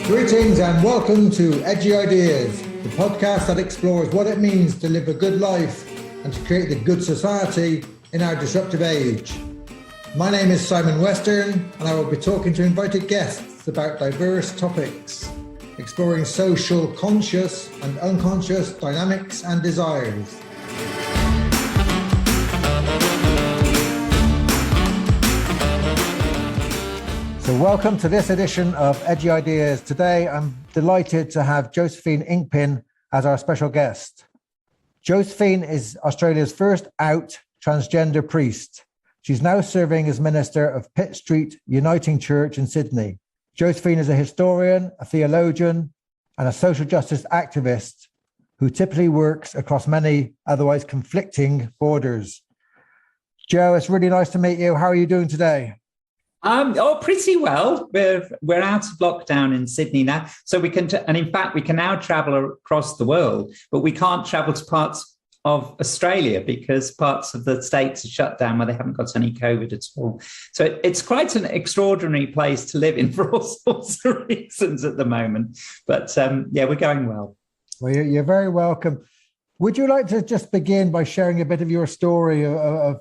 Greetings and welcome to Edgy Ideas, the podcast that explores what it means to live a good life and to create the good society in our disruptive age. My name is Simon Western and I will be talking to invited guests about diverse topics, exploring social conscious and unconscious dynamics and desires. So welcome to this edition of Edgy Ideas. Today, I'm delighted to have Josephine Inkpin as our special guest. Josephine is Australia's first out transgender priest. She's now serving as minister of Pitt Street Uniting Church in Sydney. Josephine is a historian, a theologian, and a social justice activist who typically works across many otherwise conflicting borders. Jo, it's really nice to meet you. How are you doing today? Pretty well. We're out of lockdown in Sydney now, so we can, and in fact, we can now travel across the world, but we can't travel to parts of Australia because parts of the states are shut down where they haven't got any COVID at all. So it's quite an extraordinary place to live in for all sorts of reasons at the moment. But we're going well. Well, you're very welcome. Would you like to just begin by sharing a bit of your story of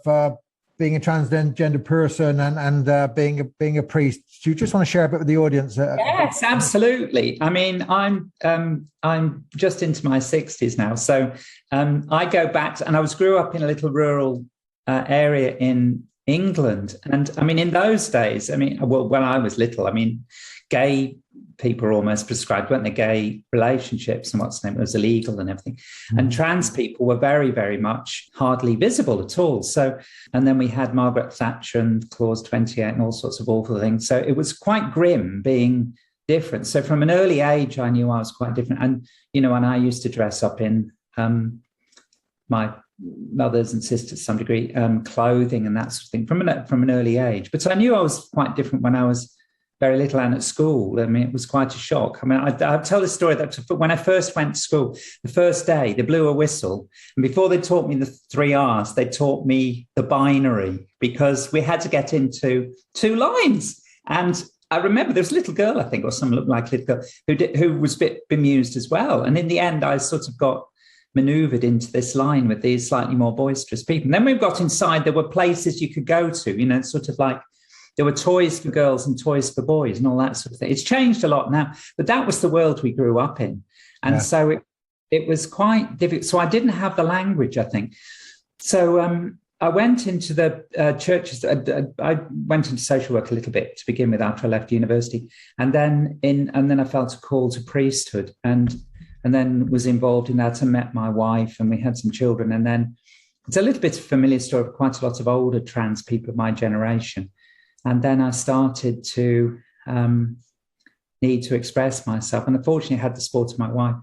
being a transgender person and being a priest? Do you just want to share a bit with the audience? Yes, absolutely. I mean, I'm just into my 60s now, so I go back and I grew up in a little rural area in England, and I mean, in those days, when I was little, gay people were almost prescribed, weren't they? Gay relationships and what's the name, it was illegal and everything. Mm. And trans people were very, very much hardly visible at all. So, and then we had Margaret Thatcher and Clause 28 and all sorts of awful things. So it was quite grim being different. So from an early age, I knew I was quite different. And, and I used to dress up in my mother's and sisters to some degree, clothing and that sort of thing from an early age. But so I knew I was quite different when I was very little and at school. It was quite a shock. I tell this story that when I first went to school, the first day, they blew a whistle. And before they taught me the 3 R's, they taught me the binary because we had to get into 2 lines. And I remember there was a little girl, I think, or someone looked like a little girl, who was a bit bemused as well. And in the end, I sort of got maneuvered into this line with these slightly more boisterous people. And then we got inside, there were places you could go to, sort of like, there were toys for girls and toys for boys and all that sort of thing. It's changed a lot now, but that was the world we grew up in. And so it was quite difficult. So I didn't have the language, I think. So I went into the churches. I went into social work a little bit to begin with after I left university. And then I felt a call to priesthood and then was involved in that and met my wife and we had some children. And then it's a little bit of a familiar story of quite a lot of older trans people of my generation. And then I started to need to express myself. And unfortunately, I had the support of my wife.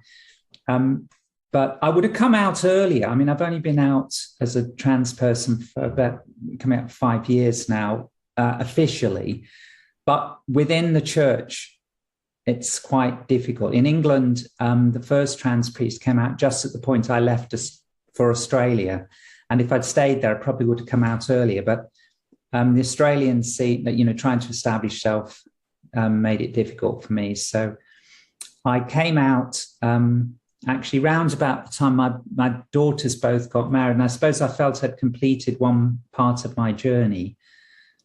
But I would have come out earlier. I've only been out as a trans person for about coming out 5 years now, officially. But within the church, it's quite difficult. In England, the first trans priest came out just at the point I left for Australia. And if I'd stayed there, I probably would have come out earlier. But the Australian scene, trying to establish self made it difficult for me. So I came out actually round about the time my daughters both got married. And I suppose I felt I'd completed one part of my journey.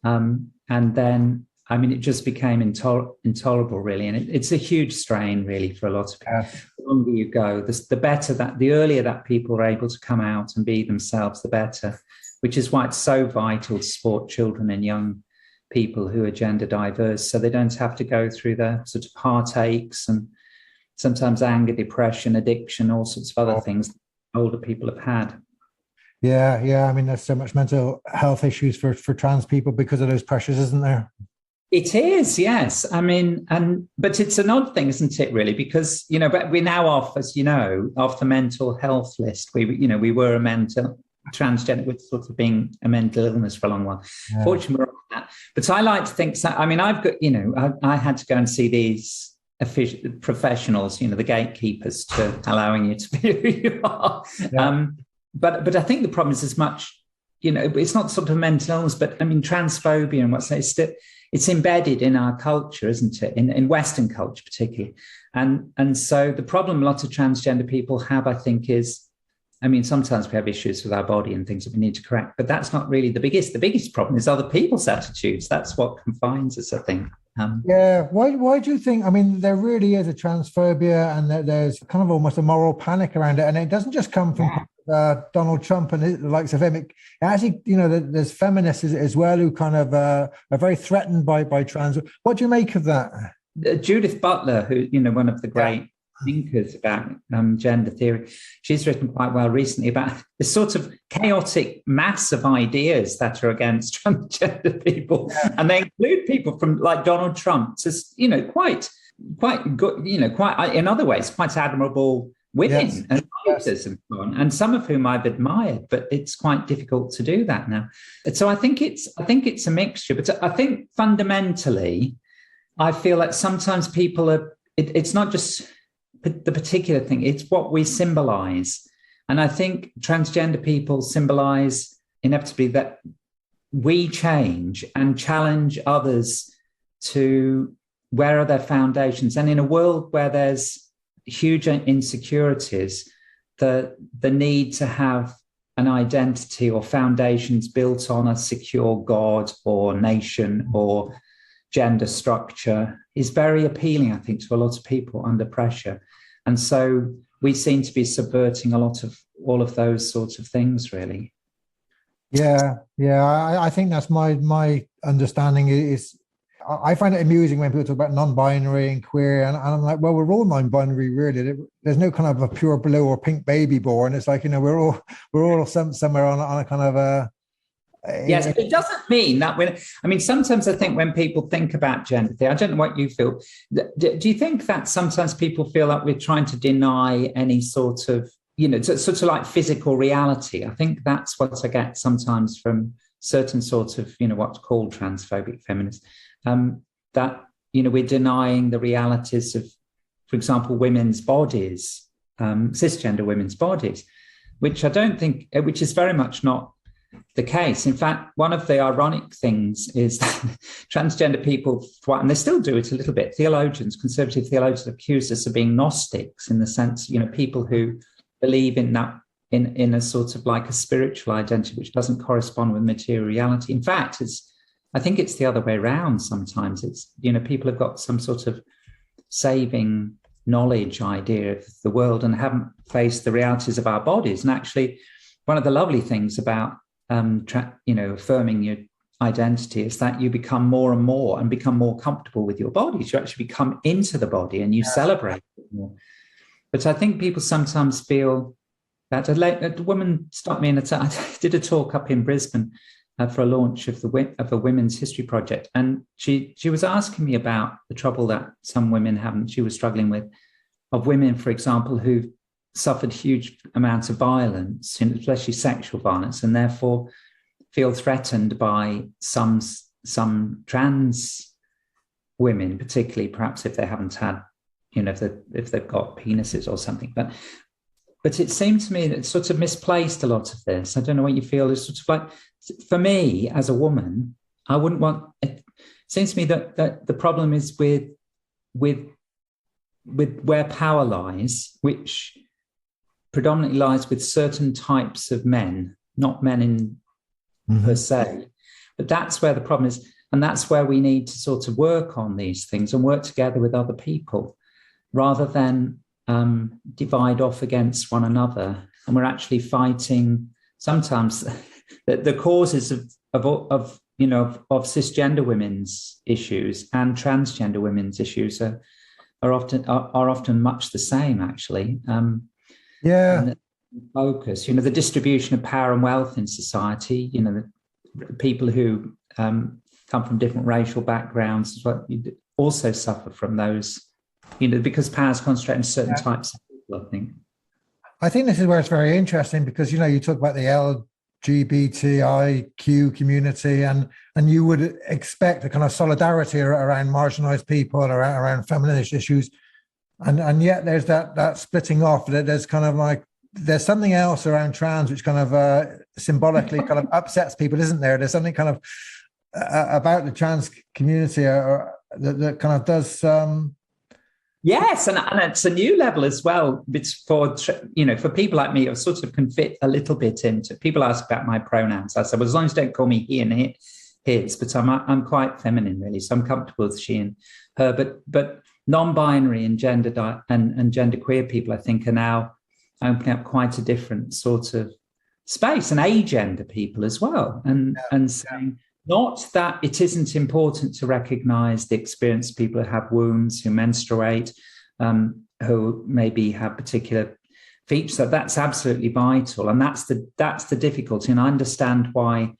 And then, it just became intolerable, really. And it's a huge strain, really, for a lot of people. The longer you go, the earlier that people are able to come out and be themselves, the better. Which is why it's so vital to support children and young people who are gender diverse, so they don't have to go through the sort of heartaches and sometimes anger, depression, addiction, all sorts of other things older people have had. Yeah. There's so much mental health issues for trans people because of those pressures, isn't there? It is, yes. But it's an odd thing, isn't it, really? Because, but we're now off, as you know, off the mental health list. We were a transgender, with sort of being a mental illness for a long while. Yeah. Fortunately, we're on that. But I like to think, I've got, I had to go and see these official professionals, the gatekeepers to allowing you to be who you are. Yeah. But I think the problem is as much, it's not sort of mental illness, but transphobia and what's that, it's embedded in our culture, isn't it? In Western culture, particularly. And so the problem a lot of transgender people have, I think, is, I mean, sometimes we have issues with our body and things that we need to correct, but that's not really the biggest. The biggest problem is other people's attitudes. That's what confines us, I think. Yeah. Why do you think, I mean, there really is a transphobia, and there's kind of almost a moral panic around it. And it doesn't just come from Donald Trump and the likes of him. It actually, there's feminists as well who kind of are very threatened by trans. What do you make of that? Judith Butler, who, one of the great thinkers about gender theory, she's written quite well recently about this sort of chaotic mass of ideas that are against transgender people, and they include people from like Donald Trump to quite good, quite in other ways quite admirable women and writers and so on, and some of whom I've admired, but it's quite difficult to do that now. So I think it's a mixture, but I think fundamentally I feel like sometimes people are. It's not just the particular thing, it's what we symbolize. And I think transgender people symbolize inevitably that we change and challenge others to where are their foundations. And in a world where there's huge insecurities, the need to have an identity or foundations built on a secure God or nation or gender structure is very appealing, I think, to a lot of people under pressure. And so we seem to be subverting a lot of all of those sorts of things, really. Yeah. I think that's my understanding is I find it amusing when people talk about non-binary and queer, and I'm like, well, we're all non-binary, really. There's no kind of a pure blue or pink baby born. It's like, we're all somewhere on a kind of a. Yes, but it doesn't mean that sometimes I think when people think about gender theory, I don't know what you feel. Do you think that sometimes people feel like we're trying to deny any sort of, sort of like physical reality? I think that's what I get sometimes from certain sorts of, what's called transphobic feminists, that, we're denying the realities of, for example, women's bodies, cisgender women's bodies, which is very much not the case. In fact, one of the ironic things is that transgender people, and they still do it a little bit, conservative theologians accuse us of being Gnostics, in the sense, people who believe in that, in a sort of like a spiritual identity which doesn't correspond with material reality. In fact, I think it's the other way around sometimes. It's, people have got some sort of saving knowledge idea of the world and haven't faced the realities of our bodies. And actually, one of the lovely things about affirming your identity is that you become more and more and become more comfortable with your bodies. You actually come into the body and you celebrate it more. But I think people sometimes feel that a woman stopped me I did a talk up in Brisbane for a launch of a women's history project, and she was asking me about the trouble that some women have, and she was struggling with, of women, for example, who've suffered huge amounts of violence, especially sexual violence, and therefore feel threatened by some trans women, particularly perhaps if they haven't had, if they've got penises or something. But it seemed to me that it's sort of misplaced, a lot of this. I don't know what you feel. It's sort of like, for me as a woman, I wouldn't want. It seems to me that the problem is with where power lies, which predominantly lies with certain types of men, not men in per se. But that's where the problem is. And that's where we need to sort of work on these things and work together with other people rather than divide off against one another. And we're actually fighting sometimes the causes of cisgender women's issues and transgender women's issues are often much the same, actually. And focus, the distribution of power and wealth in society, the people who come from different racial backgrounds also suffer from those, because power is concentrated in certain types of people, I think this is where it's very interesting, because, you talk about the LGBTIQ community, and you would expect a kind of solidarity around marginalized people, around feminist issues. And yet there's that splitting off. There's kind of like, there's something else around trans which kind of symbolically kind of upsets people, isn't there? There's something kind of about the trans community, or that kind of does. Yes, and it's a new level as well. It's for for people like me who sort of can fit a little bit into. People ask about my pronouns. I said, well, as long as you don't call me he and his, but I'm quite feminine really, so I'm comfortable with she and her. But non-binary and and genderqueer people, I think, are now opening up quite a different sort of space, and agender people as well, and saying. Not that it isn't important to recognize the experience of people who have wombs, who menstruate, who maybe have particular features. So that's absolutely vital. And that's the difficulty. And I understand why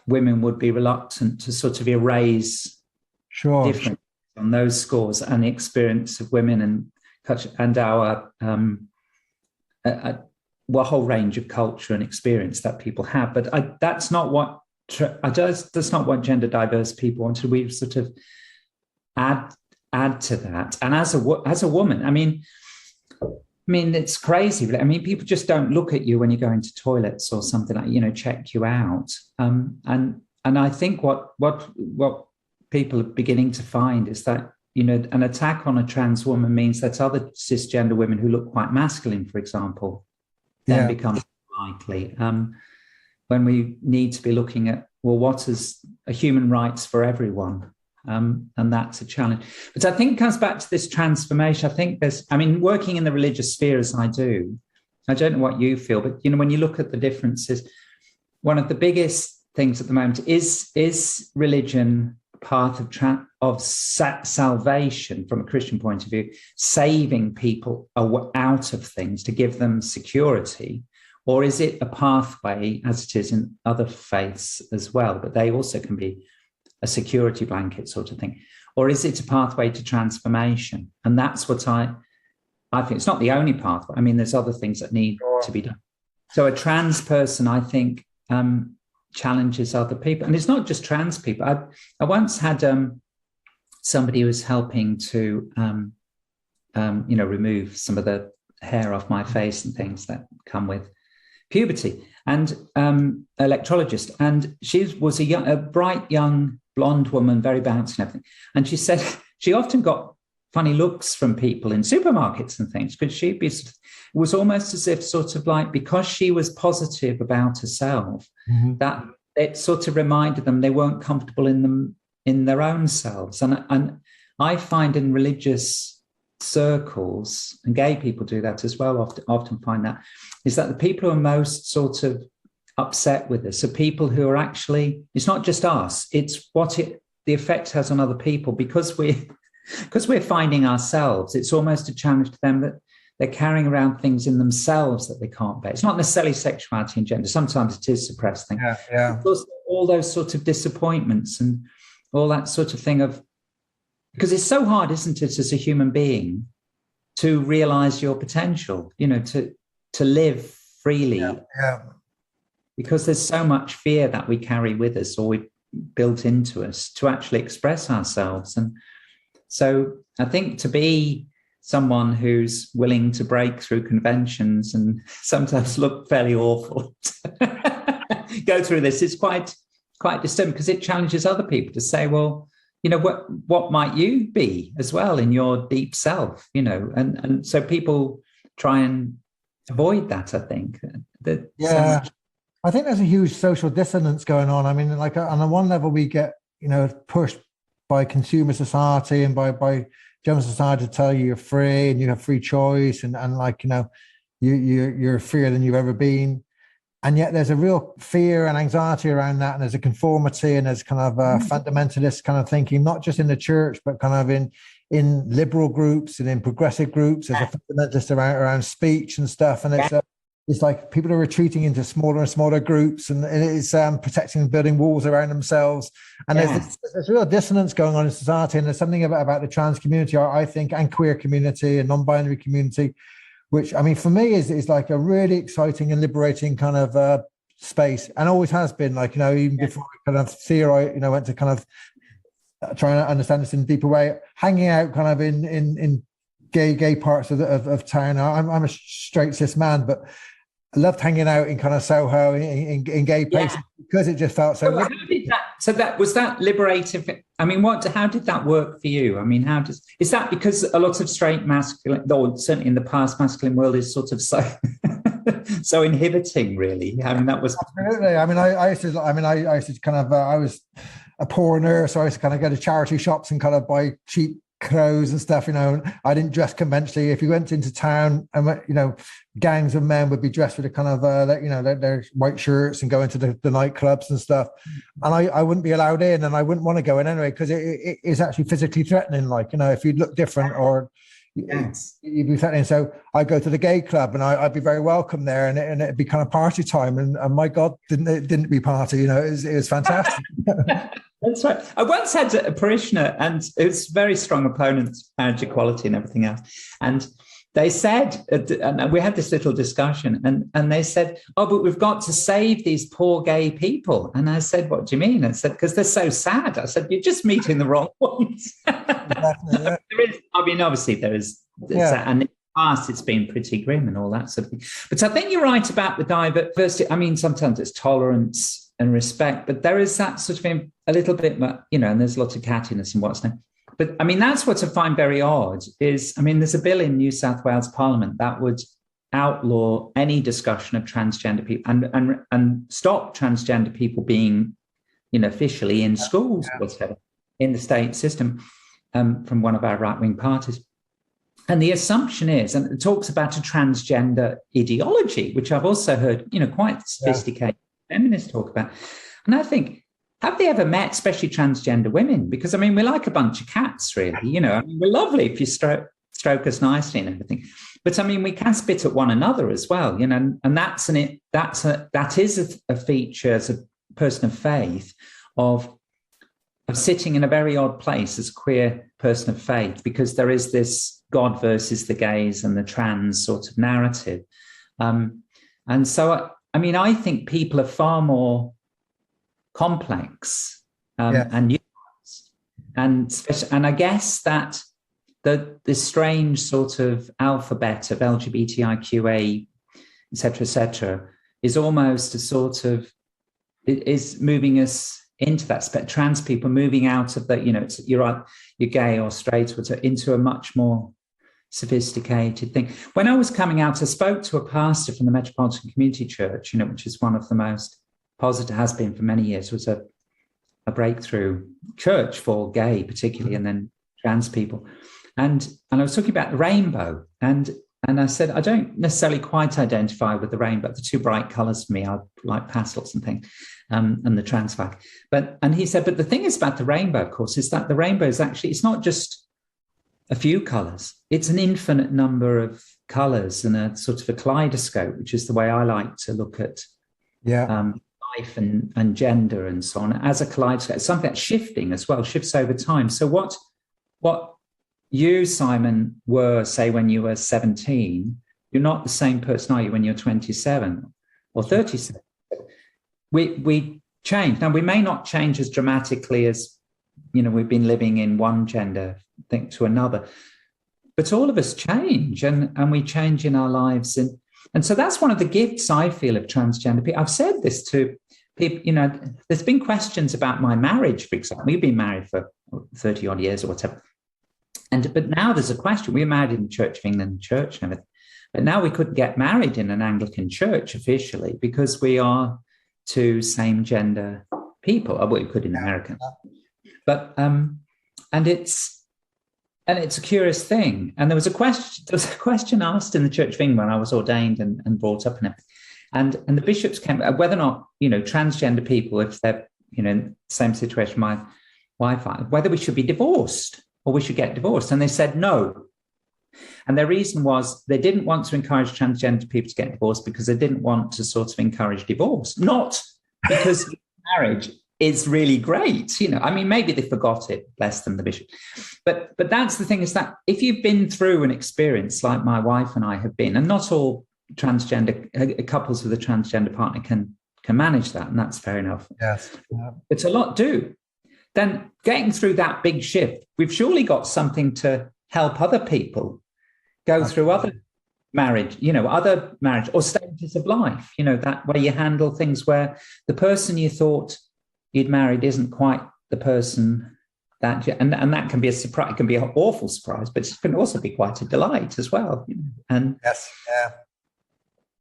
women would be reluctant to sort of erase difference on those scores and the experience of women and our whole range of culture and experience that people have. But that's not what that's not what gender diverse people wanted. We sort of add to that. And as a woman, I mean, it's crazy. But I mean, people just don't look at you when you go into toilets or something like, check you out. And I think what people are beginning to find is that, an attack on a trans woman means that other cisgender women who look quite masculine, for example, then become likely. When we need to be looking at, well, what is a human rights for everyone? And that's a challenge. But I think it comes back to this transformation. I think working in the religious sphere as I do, I don't know what you feel, but, when you look at the differences, one of the biggest things at the moment is religion a path of salvation from a Christian point of view, saving people out of things to give them security? Or is it a pathway, as it is in other faiths as well, but they also can be a security blanket sort of thing? Or is it a pathway to transformation? And that's what I think. It's not the only pathway. I mean, there's other things that need to be done. So a trans person, I think, challenges other people. And it's not just trans people. I once had somebody who was helping to, remove some of the hair off my face and things that come with puberty, and electrologist, and she was a bright young blonde woman, very bouncy and everything. And she said she often got funny looks from people in supermarkets and things, because she'd be, it was almost as if sort of like, because she was positive about herself, that it sort of reminded them they weren't comfortable in their own selves. And I find in religious circles, and gay people do that as well, often find that, is that the people who are most sort of upset with this are people who are actually, it's not just us, it's the effect has on other people, because we're finding ourselves. It's almost a challenge to them that they're carrying around things in themselves that they can't bear. It's not necessarily sexuality and gender. Sometimes it is suppressed thing. Because all those sorts of disappointments and all that sort of thing of, because it's so hard, isn't it, as a human being, to realize your potential, to live freely. Because there's so much fear that we carry with us, or we built into us, to actually express ourselves. And so I think to be someone who's willing to break through conventions and sometimes look fairly awful, go through this, is quite disturbing, because it challenges other people to say, well, what might you be as well in your deep self, and so people try and avoid that, I think. I think there's a huge social dissonance going on. I mean, like on the one level, we get, pushed by consumer society and by general society to tell you you're free and you have free choice, and like, you're freer than you've ever been. And yet there's a real fear and anxiety around that. And there's a conformity, and there's kind of a fundamentalist kind of thinking, not just in the church, but kind of in liberal groups and in progressive groups. There's a fundamentalist around speech and stuff. And it's like people are retreating into smaller and smaller groups, and it's protecting and building walls around themselves. And there's real dissonance going on in society. And there's something about the trans community, I think, and queer community and non-binary community, which, I mean, for me is like a really exciting and liberating kind of space, and always has been. Like, even before I kind of theorize, went to kind of trying to understand this in a deeper way, hanging out kind of in gay parts of town. I'm a straight cis man, but I loved hanging out in kind of Soho in gay places because it just felt so. So how did that? So that was that liberative. I mean, how did that work for you? I mean, is that because a lot of straight masculine, or certainly in the past, masculine world is sort of so so inhibiting, really? I mean, that was absolutely. I mean, I used to kind of I was a poor nurse, so I used to kind of go to charity shops and kind of buy cheap clothes and stuff, I didn't dress conventionally. If you went into town, and gangs of men would be dressed with a kind of their white shirts and go into the nightclubs and stuff, and I wouldn't be allowed in, and I wouldn't want to go in anyway because it is actually physically threatening, if you look different or you'd be threatening. So I'd go to the gay club and I'd be very welcome there, and it'd be kind of party time, and my God, didn't be party, it was fantastic. That's right. I once had a parishioner, and it was very strong opponents of marriage equality and everything else. And they said, and we had this little discussion, and they said, "Oh, but we've got to save these poor gay people." And I said, "What do you mean?" I said, "Because they're so sad." I said, "You're just meeting the wrong ones." Exactly, yeah. Obviously there is, and in the past it's been pretty grim and all that sort of thing. But I think you're right about the diversity. I mean, sometimes it's tolerance and respect, but there is that sort of a little bit, and there's lots of cattiness and what's not. But I mean, that's what I find very odd is, there's a bill in New South Wales Parliament that would outlaw any discussion of transgender people and stop transgender people being, officially in schools, whatever, in the state system, from one of our right-wing parties. And the assumption is, and it talks about a transgender ideology, which I've also heard, quite sophisticated feminists talk about. And I think, have they ever met, especially transgender women? Because, we're like a bunch of cats, really. We're lovely if you stroke us nicely and everything. But, we can spit at one another as well, and that is a feature as a person of faith of sitting in a very odd place as a queer person of faith, because there is this God versus the gays and the trans sort of narrative. And so, I think people are far more complex and nuanced, and I guess that the strange sort of alphabet of LGBTIQA, et cetera, is almost a sort of, it is moving us into that trans people moving out of the, you're right, you're gay or straight, into a much more sophisticated thing. When I was coming out, I spoke to a pastor from the Metropolitan Community Church, which is one of the most positive, has been for many years, was a breakthrough church for gay particularly, and then trans people. And I was talking about the rainbow, and I said, I don't necessarily quite identify with the rainbow. The two bright colours for me, I like pastels and things, and the trans flag. And he said, but the thing is about the rainbow, of course, is that the rainbow is actually, it's not just a few colours. It's an infinite number of colours and a sort of a kaleidoscope, which is the way I like to look at life and gender and so on, as a kaleidoscope. It's something that's shifting as well, shifts over time. So what you, Simon, were, say, when you were 17, you're not the same person, are you, when you're 27 or 37? We change. Now, we may not change as dramatically as, we've been living in one gender thing to another, but all of us change, and we change in our lives. And so that's one of the gifts I feel of transgender people. I've said this to people, there's been questions about my marriage, for example. We've been married for 30 odd years or whatever. But now there's a question. We were married in the Church of England church and everything. But now we couldn't get married in an Anglican church officially because we are two same gender people. Well, we could in America. But and it's a curious thing. And there was a question asked in the Church of England when I was ordained and brought up in it. And the bishops came, whether or not, transgender people, if they're, in the same situation my wife, whether we should be divorced or we should get divorced. And they said no. And their reason was they didn't want to encourage transgender people to get divorced because they didn't want to sort of encourage divorce, not because marriage is really great. Maybe they forgot it, bless them, the bishop. But that's the thing, is that if you've been through an experience like my wife and I have been, and not all transgender couples with a transgender partner can manage that, and that's fair enough. Yes. Yeah. But a lot do. Then getting through that big shift, we've surely got something to help other people go through other marriage, other marriage or stages of life, that way you handle things where the person you thought you'd married isn't quite the person and that can be a surprise. It can be an awful surprise, but it can also be quite a delight as well. And yes, yeah.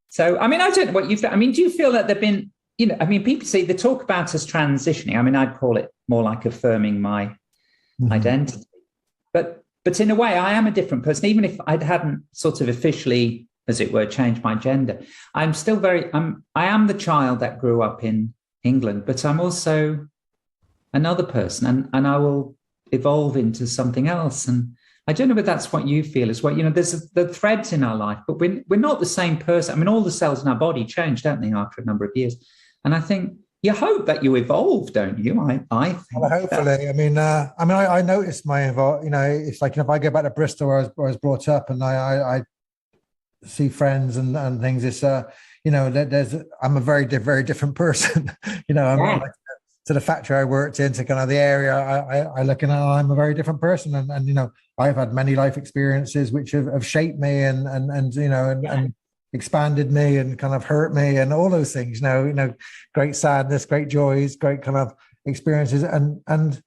So, I don't know what you feel. Do you feel that there've been, people say they talk about us transitioning. I'd call it more like affirming my identity. But in a way, I am a different person, even if I hadn't sort of officially, as it were, changed my gender. I'm still I am the child that grew up in England, but I'm also another person, and I will evolve into something else. And I don't know if that's what you feel as well. There's the threads in our life, but we're not the same person. All the cells in our body change, don't they, after a number of years? And I think you hope that you evolve, don't you? I think. Well, hopefully. I noticed my it's like if I go back to Bristol where I was brought up, and I see friends and things. It's I'm a very very different person. To the factory I worked in, to kind of the area I look in, I'm a very different person, and I've had many life experiences which have shaped me and expanded me and kind of hurt me and all those things. Great sadness, great joys, great kind of experiences, and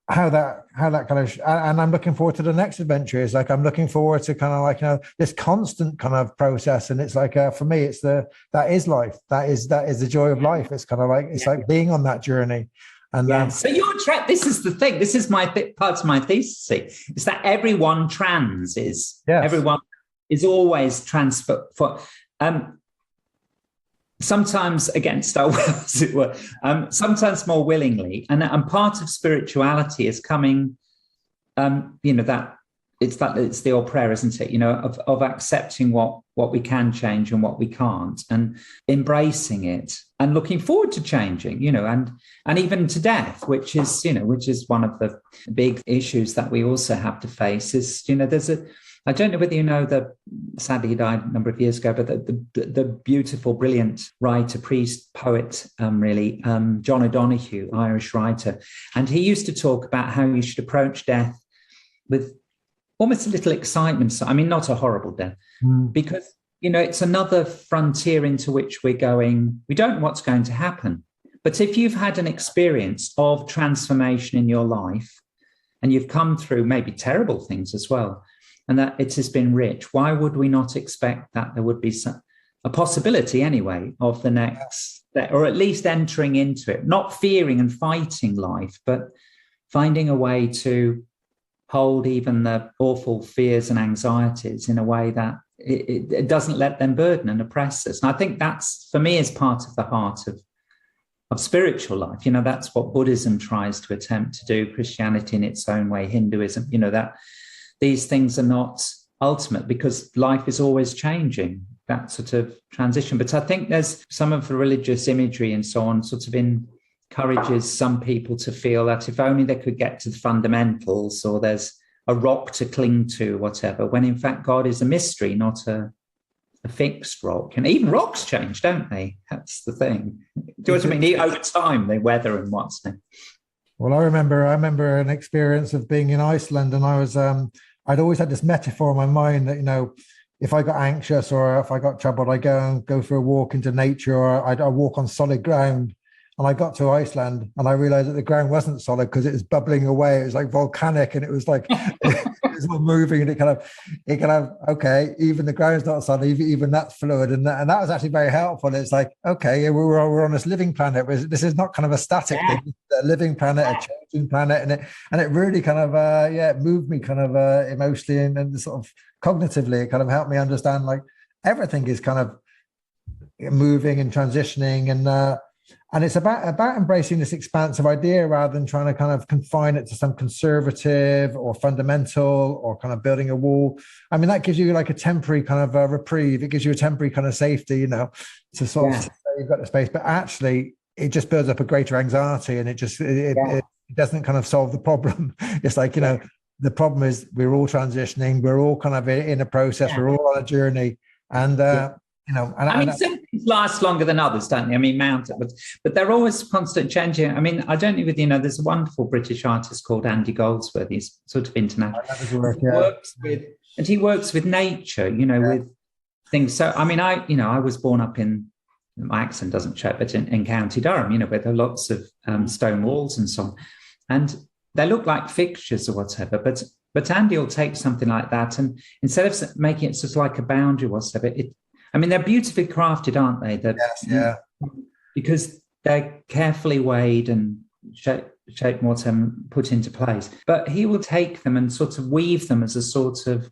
how that kind of, and I'm looking forward to the next adventure. It's like I'm looking forward to kind of like this constant kind of process, and it's like for me, it's that is life. That is the joy of life. It's kind of like like being on that journey. And so you're this is the thing. This is my part of my thesis. Is that everyone everyone is always trans for sometimes against our will, as it were, sometimes more willingly. And part of spirituality is coming, that it's the old prayer, isn't it? Of accepting what we can change and what we can't, and embracing it and looking forward to changing, and even to death, which is one of the big issues that we also have to face. Is there's I don't know whether sadly he died a number of years ago, but the beautiful, brilliant writer, priest, poet, John O'Donoghue, Irish writer. And he used to talk about how you should approach death with almost a little excitement. Not a horrible death, because, it's another frontier into which we're going. We don't know what's going to happen. But if you've had an experience of transformation in your life, and you've come through maybe terrible things as well, and that it has been rich, why would we not expect that there would be a possibility anyway of the next, or at least entering into it, not fearing and fighting life, but finding a way to hold even the awful fears and anxieties in a way that it doesn't let them burden and oppress us. And I think that's, for me, is part of the heart of spiritual life. That's what Buddhism tries to attempt to do, Christianity in its own way, Hinduism, that these things are not ultimate, because life is always changing, that sort of transition. But I think there's some of the religious imagery and so on sort of encourages some people to feel that if only they could get to the fundamentals, or there's a rock to cling to, whatever, when in fact God is a mystery, not a fixed rock. And even rocks change, don't they? That's the thing. Do you know what I mean? Over time, they weather and what's there. Well, I remember an experience of being in Iceland, and I was I'd always had this metaphor in my mind that if I got anxious or if I got troubled, I go for a walk into nature, or I'd walk on solid ground. And I got to Iceland and I realized that the ground wasn't solid because it was bubbling away. It was like volcanic, and it was like it was all moving, and it kind of okay, even the ground's not solid, even that's fluid, and that was actually very helpful. It's like, okay, we're on this living planet. This is not kind of a static thing, it's a living planet, a changing planet, and it really kind of it moved me kind of emotionally and sort of cognitively. It kind of helped me understand like everything is kind of moving and transitioning, and it's about embracing this expansive idea rather than trying to kind of confine it to some conservative or fundamental or kind of building a wall. That gives you like a temporary kind of reprieve. It gives you a temporary kind of safety, to sort of say you've got the space. But actually, it just builds up a greater anxiety, and it doesn't kind of solve the problem. It's like, the problem is we're all transitioning. We're all kind of in a process. We're all on a journey. And, last longer than others, don't they? I mean, mountain, but they're always constant changing. I mean, I don't know whether you know, there's a wonderful British artist called Andy Goldsworthy. He's sort of international. He works with nature, you know, with things. So, I mean, I was born up in, my accent doesn't show, but in County Durham, you know, where there are lots of stone walls and so on. And they look like fixtures or whatever, but Andy will take something like that, and instead of making it sort of like a boundary or whatever, they're beautifully crafted, aren't they? Because they're carefully weighed and shaped whatever, put into place. But he will take them and sort of weave them as a sort of,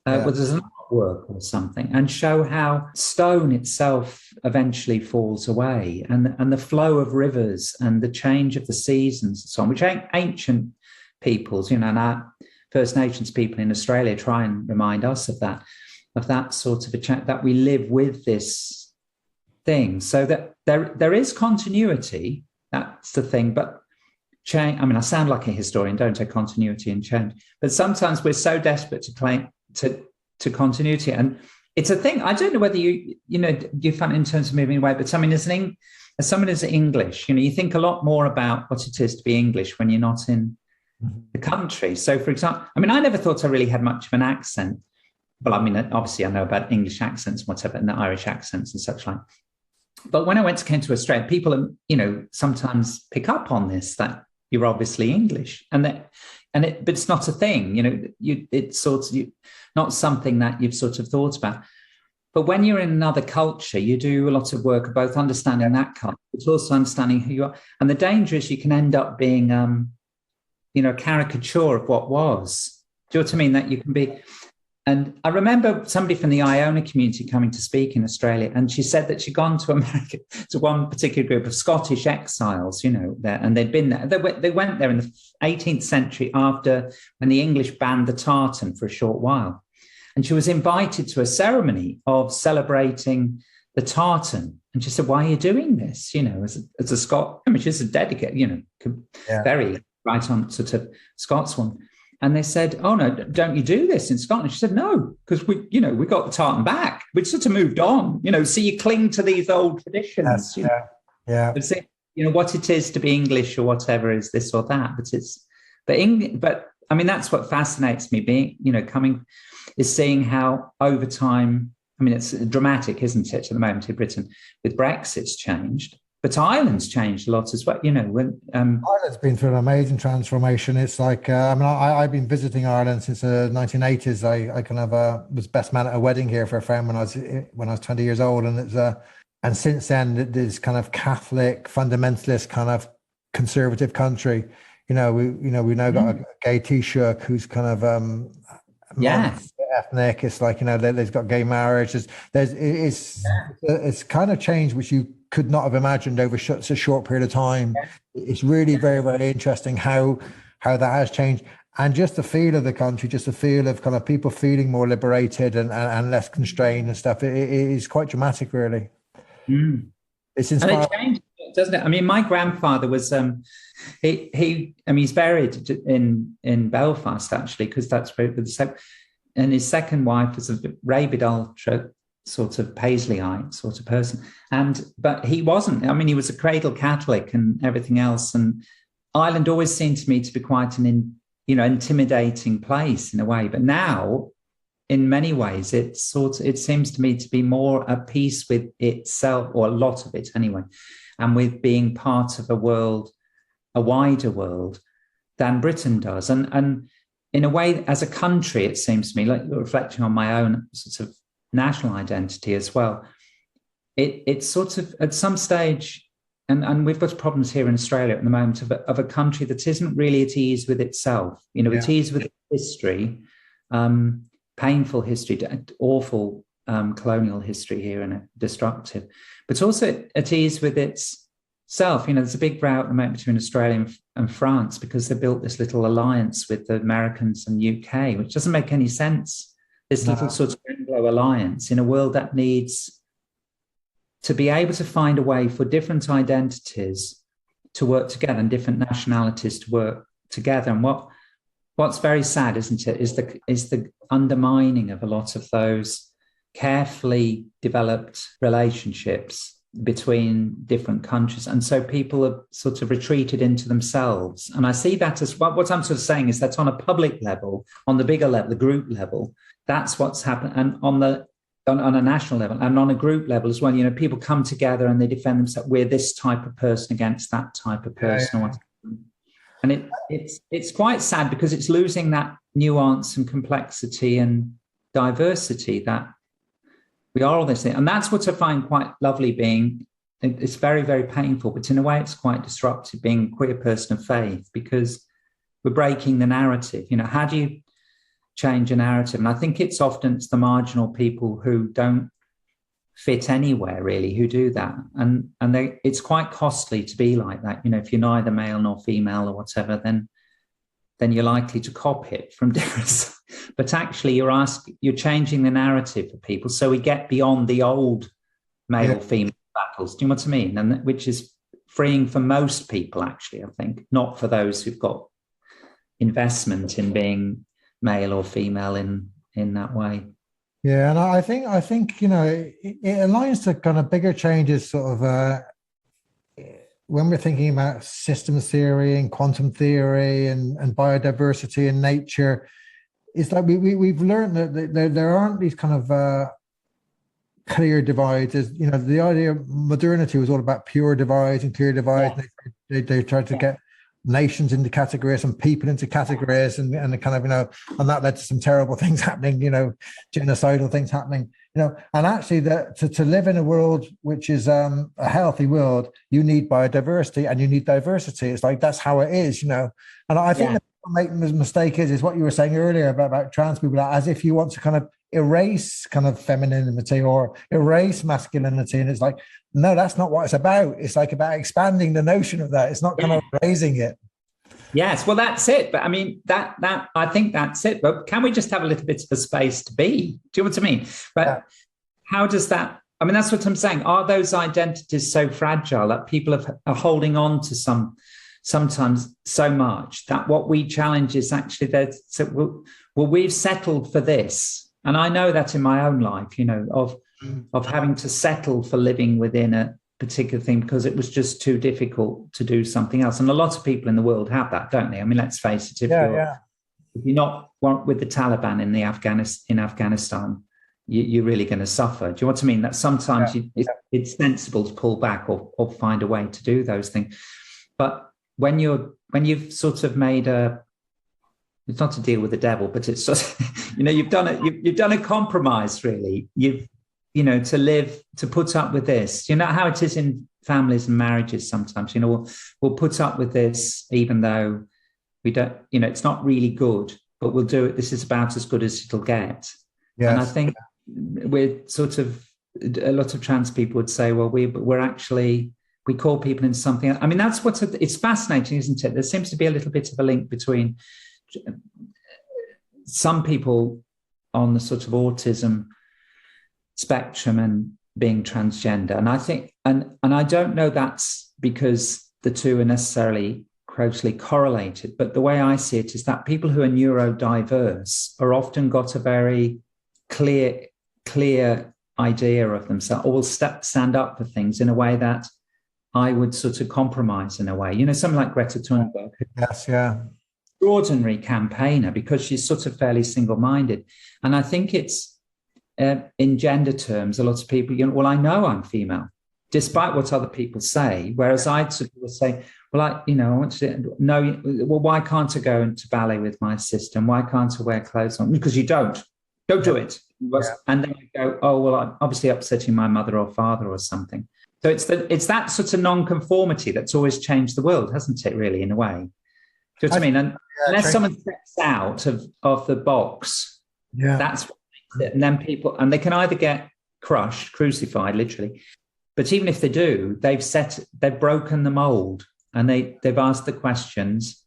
as an artwork or something, and show how stone itself eventually falls away, and the flow of rivers and the change of the seasons and so on, which ancient peoples, you know, and our First Nations people in Australia try and remind us of that sort of that we live with this thing, so that there is continuity. That's the thing, but change. I mean, I sound like a historian, don't I? Continuity and change, but sometimes we're so desperate to claim to continuity, and it's a thing. I don't know whether you find it in terms of moving away, but I mean, as someone who's English, you know, you think a lot more about what it is to be English when you're not in the country. So, for example, I mean, I never thought I really had much of an accent. Well, I mean, obviously, I know about English accents and whatever, and the Irish accents and such like. But when I came to Australia, people, you know, sometimes pick up on this, that you're obviously English, but it's not a thing, you know. It's sort of not something that you've sort of thought about. But when you're in another culture, you do a lot of work of both understanding that culture, but also understanding who you are. And the danger is you can end up being, a caricature of what was. Do you know what I mean? That you can be. And I remember somebody from the Iona community coming to speak in Australia, and she said that she'd gone to America to one particular group of Scottish exiles, you know, there, and they'd been there. They went there in the 18th century after when the English banned the tartan for a short while. And she was invited to a ceremony of celebrating the tartan. And she said, "Why are you doing this?" You know, as a Scot, I mean, she's a dedicated, you know, very right on sort of Scotswoman. And they said, "Oh, no, don't you do this in Scotland?" She said, "No, because we got the tartan back. We'd sort of moved on, you know, so you cling to these old traditions. Yes, you know, what it is to be English or whatever is this or that. But I mean, that's what fascinates me being, you know, is seeing how over time, I mean, it's dramatic, isn't it, at the moment in Britain, with Brexit's changed. But Ireland's changed a lot as well, you know. When Ireland's been through an amazing transformation. It's like, I've been visiting Ireland since the 1980s. I kind of was best man at a wedding here for a friend when I was 20 years old, and since then, this kind of Catholic fundamentalist kind of conservative country. We now got a gay Taoiseach who's kind of ethnic. It's like, you know, they've got gay marriage. It's kind of changed, which you could not have imagined over such a short period of time. It's really very, very interesting how that has changed, and just the feel of the country, just the feel of kind of people feeling more liberated and less constrained and stuff. It is quite dramatic, really. It's inspiring. And it changed, doesn't it? I mean, my grandfather was he's buried in Belfast, actually, because that's where and his second wife was a rabid ultra sort of Paisleyite sort of person, but he wasn't. I mean, he was a cradle Catholic and everything else. And Ireland always seemed to me to be quite an intimidating place in a way. But now, in many ways, it seems to me to be more at peace with itself, or a lot of it anyway, and with being part of a wider world than Britain does. And in a way, as a country, it seems to me, like reflecting on my own sort of national identity as well, it's sort of at some stage, and we've got problems here in Australia at the moment of a country that isn't really at ease with itself, you know, at ease with history, painful history, awful colonial history here, and destructive, but also at ease with itself. You know, there's a big row at the moment between Australia and France because they built this little alliance with the Americans and UK, which doesn't make any sense. This little sort of Anglo alliance in a world that needs to be able to find a way for different identities to work together and different nationalities to work together. And what's very sad, isn't it, is the undermining of a lot of those carefully developed relationships between different countries. And so people have sort of retreated into themselves. And I see that as what I'm sort of saying is that on a public level, on the bigger level, the group level, that's what's happened. And on a national level and on a group level as well, people come together and they defend themselves. We're this type of person against that type of person. Yeah. And it's quite sad because it's losing that nuance and complexity and diversity that we are all this thing. And that's what I find quite lovely being. It's very, very painful, but in a way it's quite disruptive being a queer person of faith because we're breaking the narrative. How do you change a narrative? And I think it's the marginal people who don't fit anywhere really who do that. And it's quite costly to be like that. If you're neither male nor female or whatever, then you're likely to copy it from different. But actually you're changing the narrative for people. So we get beyond the old male-female battles. Do you know what I mean? And which is freeing for most people, actually, I think, not for those who've got investment in being male or female in that way. Yeah, and I think it aligns to kind of bigger changes, sort of when we're thinking about systems theory and quantum theory and biodiversity and nature. It's like we've learned that there aren't these kind of clear divides. As the idea of modernity was all about pure divides and clear divides. Yeah. They tried to get nations into categories and people into categories and the kind of and that led to some terrible things happening, genocidal things happening, and actually to live in a world which is a healthy world, you need biodiversity and you need diversity. It's like that's how it is, and I think that making the mistake is what you were saying earlier about trans people, as if you want to kind of erase kind of femininity or erase masculinity, and it's like, no, that's not what it's about. It's like about expanding the notion of that. It's not kind of raising it. Yes, well, that's it. But I mean, that I think that's it. But can we just have a little bit of a space to be? Do you know what I mean? But how does that? I mean, that's what I'm saying. Are those identities so fragile that people are holding on to sometimes so much that what we challenge is actually that? So, well, we've settled for this. And I know that in my own life, of having to settle for living within a particular thing because it was just too difficult to do something else. And a lot of people in the world have that, don't they? I mean, let's face it, if you're not with the Taliban in Afghanistan, you're really going to suffer. Do you know what I mean? That sometimes it's sensible to pull back or find a way to do those things. But when you've sort of made it's not to deal with the devil, but it's just, you've done a compromise, really. To live, to put up with this. You know how it is in families and marriages sometimes, we'll put up with this, even though we don't, it's not really good, but we'll do it. This is about as good as it'll get. Yes. And I think we're sort of, a lot of trans people would say, well, we call people into something. I mean, that's it's fascinating, isn't it? There seems to be a little bit of a link between some people on the sort of autism spectrum and being transgender. And I think, and I don't know that's because the two are necessarily closely correlated, but the way I see it is that people who are neurodiverse are often got a very clear idea of themselves, or will stand up for things in a way that I would sort of compromise in a way. Someone like Greta Thunberg. Yes, yeah. Extraordinary campaigner because she's sort of fairly single-minded. And I think it's, in gender terms, a lot of people, well, I know I'm female, despite what other people say. Whereas I'd sort of say, well, I want to know, well, why can't I go into ballet with my sister? And why can't I wear clothes on? Because you don't do it. And then you go, oh, well, I'm obviously upsetting my mother or father or something. So it's that sort of non-conformity that's always changed the world, hasn't it, really, in a way? Do you know what I mean? And unless someone steps out of the box, that's what makes it. And then they can either get crushed, crucified, literally. But even if they do, they've broken the mold and they've asked the questions,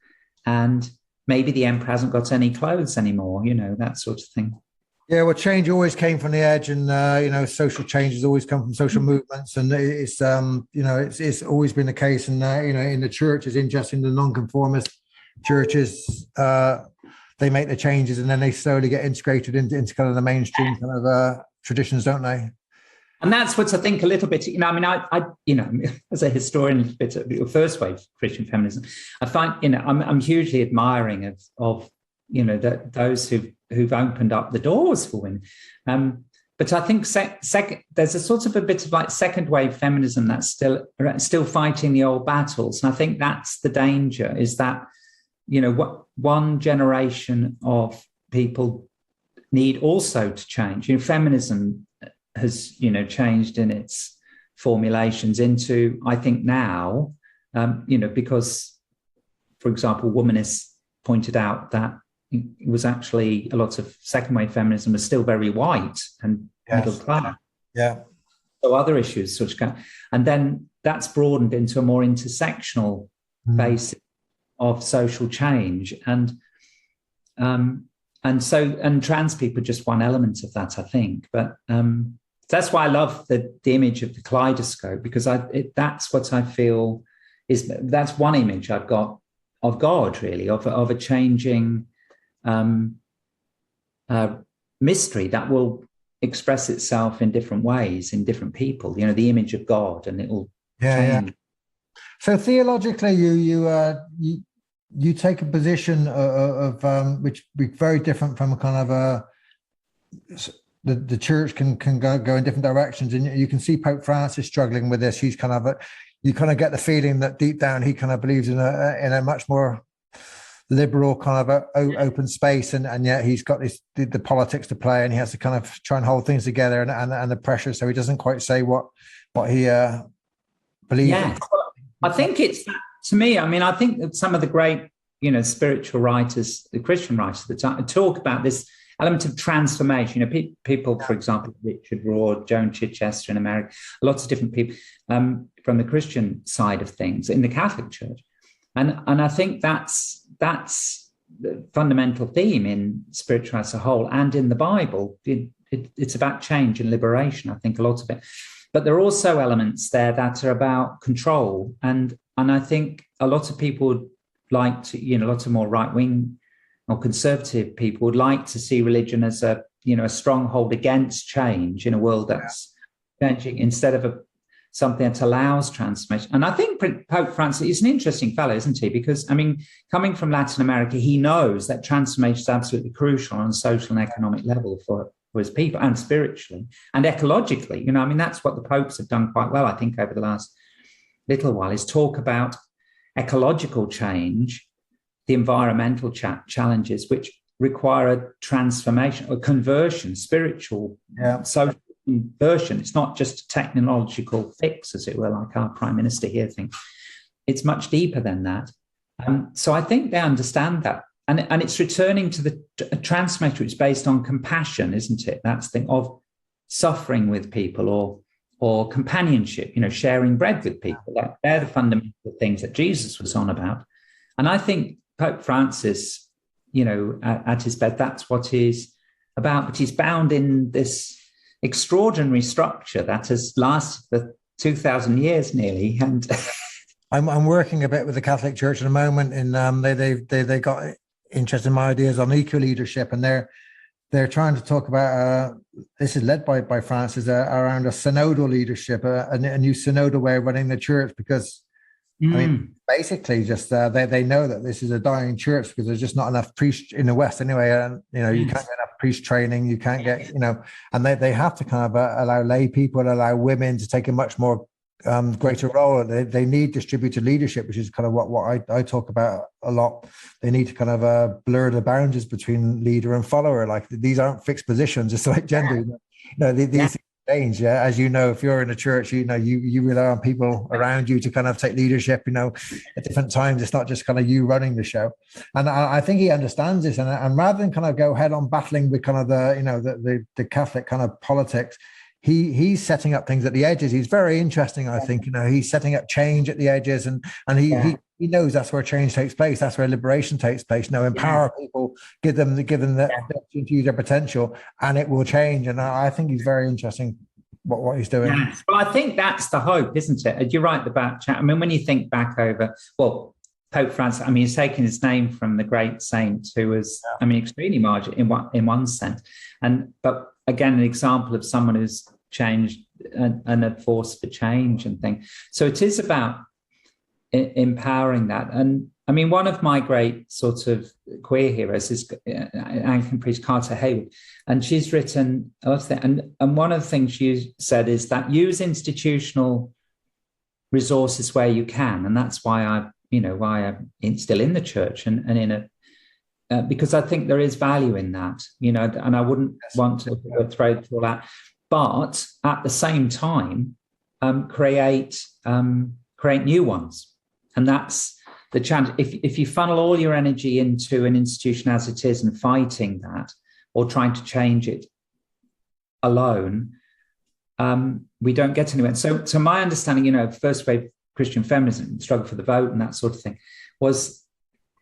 and maybe the emperor hasn't got any clothes anymore, that sort of thing. Yeah, well, change always came from the edge, and social changes always come from social movements, and it's it's always been the case. And in the church, it's interesting. The nonconformist churches, they make the changes, and then they slowly get integrated into kind of the mainstream kind of traditions, don't they? And that's what I think a little bit, as a historian, a bit of first wave Christian feminism, I find, I'm hugely admiring of those who've opened up the doors for women. But I think there's a sort of a bit of like second wave feminism that's still fighting the old battles. And I think that's the danger, is that, what one generation of people need also to change. Feminism has, changed in its formulations into, I think now, because, for example, womanists pointed out that it was actually a lot of second wave feminism was still very white and middle class. Yeah. So other issues and then that's broadened into a more intersectional basis of social change. And trans people are just one element of that, I think. But that's why I love the image of the kaleidoscope, because that's what I feel that's one image I've got of God, really, of a changing mystery that will express itself in different ways in different people. The image of God, and it will change. Yeah. So theologically, you take a position of which be very different from a kind of the church can go in different directions, and you can see Pope Francis struggling with this. He's you kind of get the feeling that deep down he kind of believes in a much more liberal kind of open space, and yet he's got the politics to play, and he has to kind of try and hold things together and the pressure, so he doesn't quite say what he believes. Yeah, I think it's, to me, I think that some of the great spiritual writers, the Christian writers at the time, talk about this element of transformation. People, for example, Richard Rohr, Joan Chichester in America, lots of different people from the Christian side of things in the Catholic Church, and I think that's the fundamental theme in spirituality as a whole, and in the Bible. It's about change and liberation, I think, a lot of it. But there are also elements there that are about control, and I think a lot of people would like to, lots of more right-wing or conservative people would like to see religion as a stronghold against change in a world that's changing, instead of something that allows transformation. And I think Pope Francis is an interesting fellow, isn't he? Because, coming from Latin America, he knows that transformation is absolutely crucial on a social and economic level for his people, and spiritually and ecologically. That's what the popes have done quite well, I think, over the last little while, is talk about ecological change, the environmental challenges, which require a transformation, a conversion, spiritual, social conversion. It's not just a technological fix, as it were, like our Prime Minister here thinks. It's much deeper than that. So I think they understand that. And it's returning to the transformation, which is based on compassion, isn't it? That's the thing of suffering with people, or companionship, sharing bread with people. They're the fundamental things that Jesus was on about. And I think Pope Francis, at his best, that's what he's about. But he's bound in this extraordinary structure that has lasted for 2,000 years nearly. And I'm working a bit with the Catholic Church at the moment, and they got interested in my ideas on eco leadership, and they're trying to talk about this is led by Francis around a synodal leadership, a new synodal way of running the church, because basically just they know that this is a dying church because there's just not enough priests in the West anyway, and you can't get enough priest training, you can't get and they have to kind of allow lay people, allow women to take a much more greater role. They need distributed leadership, which is kind of what I talk about a lot. They need to kind of blur the boundaries between leader and follower. Like, these aren't fixed positions. It's like gender. These things change. Yeah, as you know, if you're in a church, you rely on people around you to kind of take leadership. At different times, it's not just kind of you running the show. And I think he understands this. And rather than kind of go head on battling with kind of the Catholic kind of politics, he's setting up things at the edges. He's very interesting, I think. He's setting up change at the edges, and he knows that's where change takes place. That's where liberation takes place. Empower people, give them the opportunity to use their potential, and it will change. And I think he's very interesting what he's doing. Yes. Well, I think that's the hope, isn't it? You're right about chat. When you think back over, Pope Francis, he's taken his name from the great saint who was, extremely marginal in one sense. But again, an example of someone who's changed and a force for change and things. So it is about empowering that. And I mean, one of my great sort of queer heroes is Anglican priest Carter Hayward, and she's written a lot of things. And one of the things she said is that use institutional resources where you can, and that's why I'm still in the church and in a because I think there is value in that, and I wouldn't want to throw it all out, but at the same time, create new ones, and that's the challenge. If you funnel all your energy into an institution as it is and fighting that or trying to change it alone, we don't get anywhere. So my understanding, first wave Christian feminism, struggle for the vote and that sort of thing, was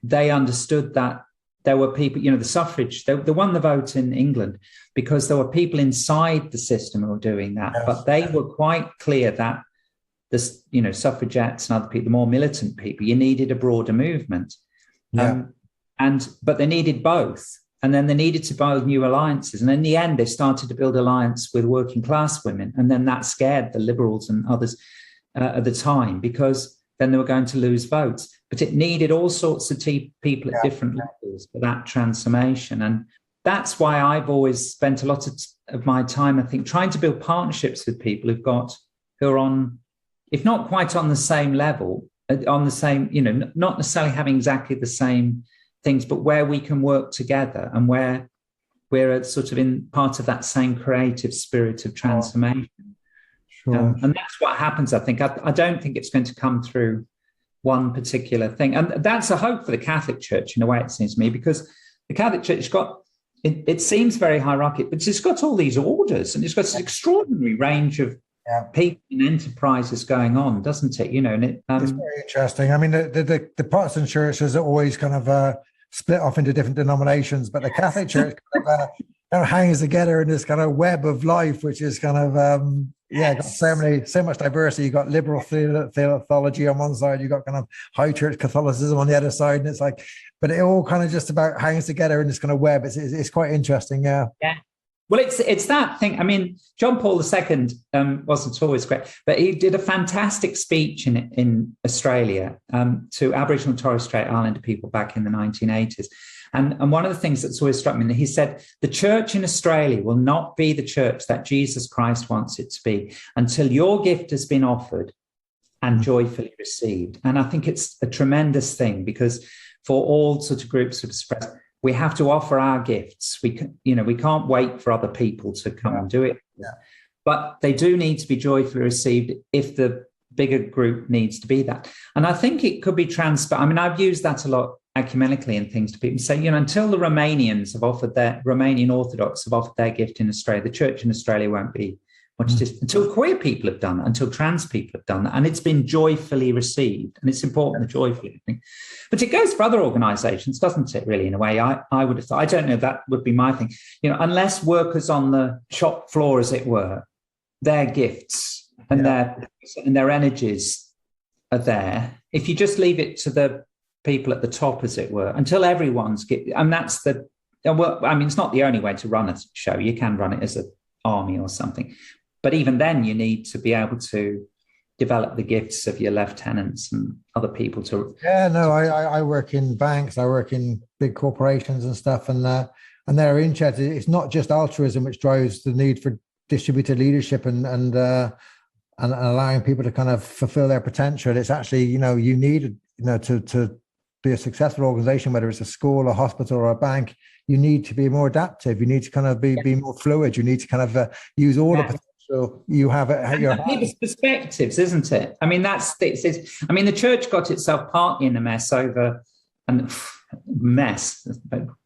they understood that there were people, the suffrage, they won the vote in England because there were people inside the system who were doing that. Yes. But they were quite clear that this, suffragettes and other people, the more militant people, you needed a broader movement. Yeah. But they needed both. And then they needed to build new alliances. And in the end, they started to build alliance with working class women. And then that scared the liberals and others at the time, because then they were going to lose votes. But it needed all sorts of people at different levels for that transformation. And that's why I've always spent a lot of my time, I think, trying to build partnerships with people who are on, if not quite on the same level, on the same, not necessarily having exactly the same things, but where we can work together and where we're sort of in part of that same creative spirit of transformation. Sure. And that's what happens, I think. I don't think it's going to come through one particular thing. And that's a hope for the Catholic Church, in a way, it seems to me, because the Catholic Church it seems very hierarchical, but it's got all these orders and it's got this extraordinary range of people and enterprises going on, doesn't it? And it's very interesting. I mean, the Protestant churches are always kind of split off into different denominations, but the Catholic Church kind of hangs together in this kind of web of life, which is kind of got so much diversity. You've got liberal theology on one side, you've got kind of high church Catholicism on the other side, and it's like, but it all kind of just about hangs together in this kind of web. It's quite interesting. Yeah. Well, it's that thing. I mean, John Paul II wasn't always great, but he did a fantastic speech in Australia to Aboriginal and Torres Strait Islander people back in the 1980s. And one of the things that's always struck me, he said, the church in Australia will not be the church that Jesus Christ wants it to be until your gift has been offered and joyfully received. And I think it's a tremendous thing, because for all sorts of groups of express, we have to offer our gifts. We can't wait for other people to come and do it. Yeah. But they do need to be joyfully received if the bigger group needs to be that. And I think it could be transparent. I mean, I've used that a lot ecumenically and things to people, say, until the Romanian Orthodox have offered their gift in Australia, the church in Australia won't be much until queer people have done it, until trans people have done that, and it's been joyfully received. And it's important, the joyfully thing. But it goes for other organizations, doesn't it, really, in a way? I would have thought, I don't know, that would be my thing. unless workers on the shop floor, as it were, their gifts and their energies are there. If you just leave it to the people at the top, as it were, until everyone's and that's it's not the only way to run a show. You can run it as an army or something, but even then you need to be able to develop the gifts of your lieutenants and other people to. I work in banks, I work in big corporations and stuff, and they're interested. It's not just altruism which drives the need for distributed leadership and allowing people to kind of fulfill their potential. It's actually, you need, to be a successful organization, whether it's a school, a hospital, or a bank, you need to be more adaptive. You need to kind of be more fluid. You need to kind of use all the potential you have at your people's perspectives, isn't it? I mean, the church got itself partly in a mess over, and mess,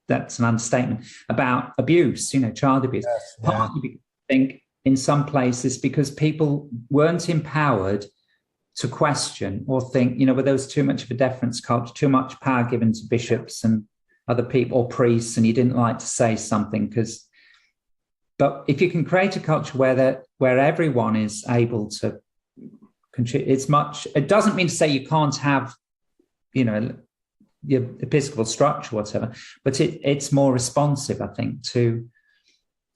that's an understatement, about abuse, child abuse. Yes, partly, I think, in some places because people weren't empowered to question or think, where there was too much of a deference culture, too much power given to bishops and other people or priests, and you didn't like to say something but if you can create a culture where everyone is able to contribute, it doesn't mean to say you can't have, your Episcopal structure, whatever, but it's more responsive, I think, to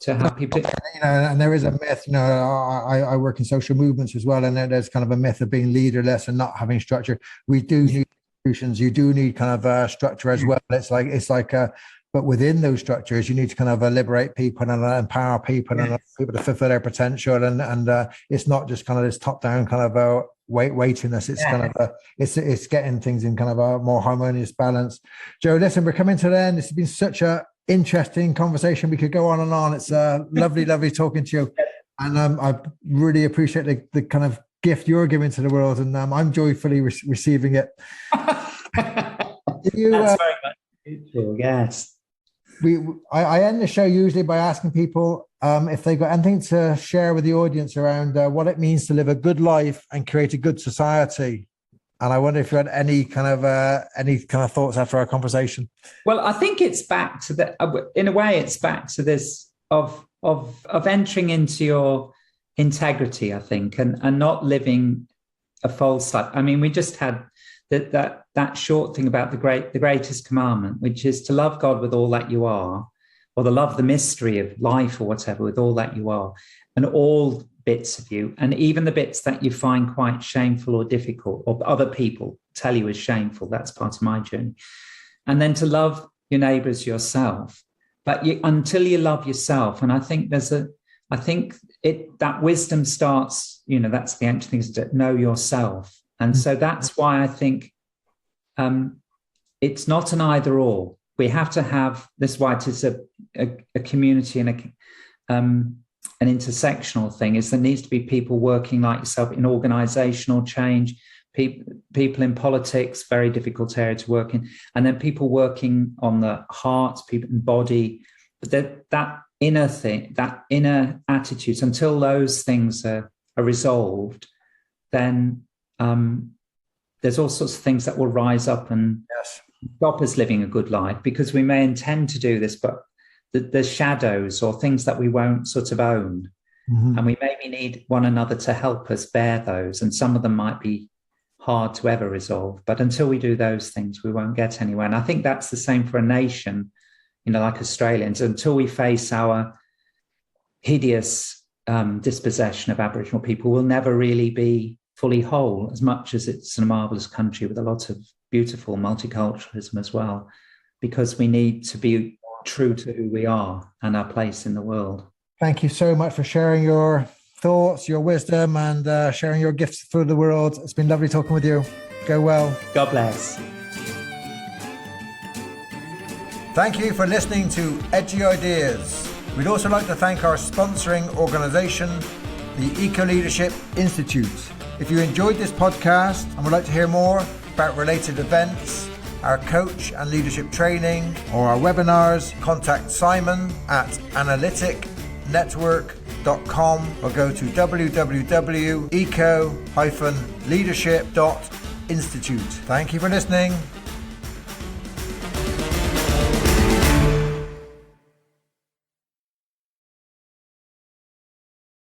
to have people. And there is a myth. I work in social movements as well, and there's kind of a myth of being leaderless and not having structure. We do need institutions. You do need kind of structure as well. It's like but within those structures, you need to kind of liberate people and empower people and people to fulfill their potential. And it's not just kind of this top down kind of weightiness. It's kind of it's getting things in kind of a more harmonious balance. Joe, listen, we're coming to the end. This has been such a interesting conversation. We could go on and on. It's lovely talking to you, and I really appreciate the kind of gift you're giving to the world, and I'm joyfully receiving it. That's very much mutual. Yes. I end the show usually by asking people if they got anything to share with the audience around what it means to live a good life and create a good society. And I wonder if you had any kind of thoughts after our conversation. Well, I think it's back to in a way, it's back to this of entering into your integrity, I think, and not living a false life. I mean, we just had that short thing about the greatest commandment, which is to love God with all that you are, or to love the mystery of life or whatever with all that you are, and all bits of you, and even the bits that you find quite shameful or difficult, or other people tell you is shameful. That's part of my journey. And then to love your neighbor as yourself. But until you love yourself, and I think that wisdom starts, that's the ancient thing, is to know yourself. And so that's why I think it's not an either or. We have to have this. Why it is a community and an intersectional thing. Is there needs to be people working like yourself in organizational change, people in politics, very difficult area to work in, and then people working on the heart, people in body. But that inner thing, that inner attitudes, until those things are resolved, then there's all sorts of things that will rise up and stop us living a good life, because we may intend to do this, but there's shadows or things that we won't sort of own. Mm-hmm. And we maybe need one another to help us bear those. And some of them might be hard to ever resolve. But until we do those things, we won't get anywhere. And I think that's the same for a nation, like Australians. Until we face our hideous dispossession of Aboriginal people, we'll never really be fully whole, as much as it's a marvelous country with a lot of beautiful multiculturalism as well, because we need to be true to who we are and our place in the world. Thank you so much for sharing your thoughts, your wisdom, and sharing your gifts for the world. It's been lovely talking with you. Go well. God bless. Thank you for listening to Edgy Ideas. We'd also like to thank our sponsoring organisation, the Eco Leadership Institute. If you enjoyed this podcast and would like to hear more about related events, our coach and leadership training, or our webinars, contact Simon at analyticnetwork.com or go to www.eco-leadership.institute. Thank you for listening.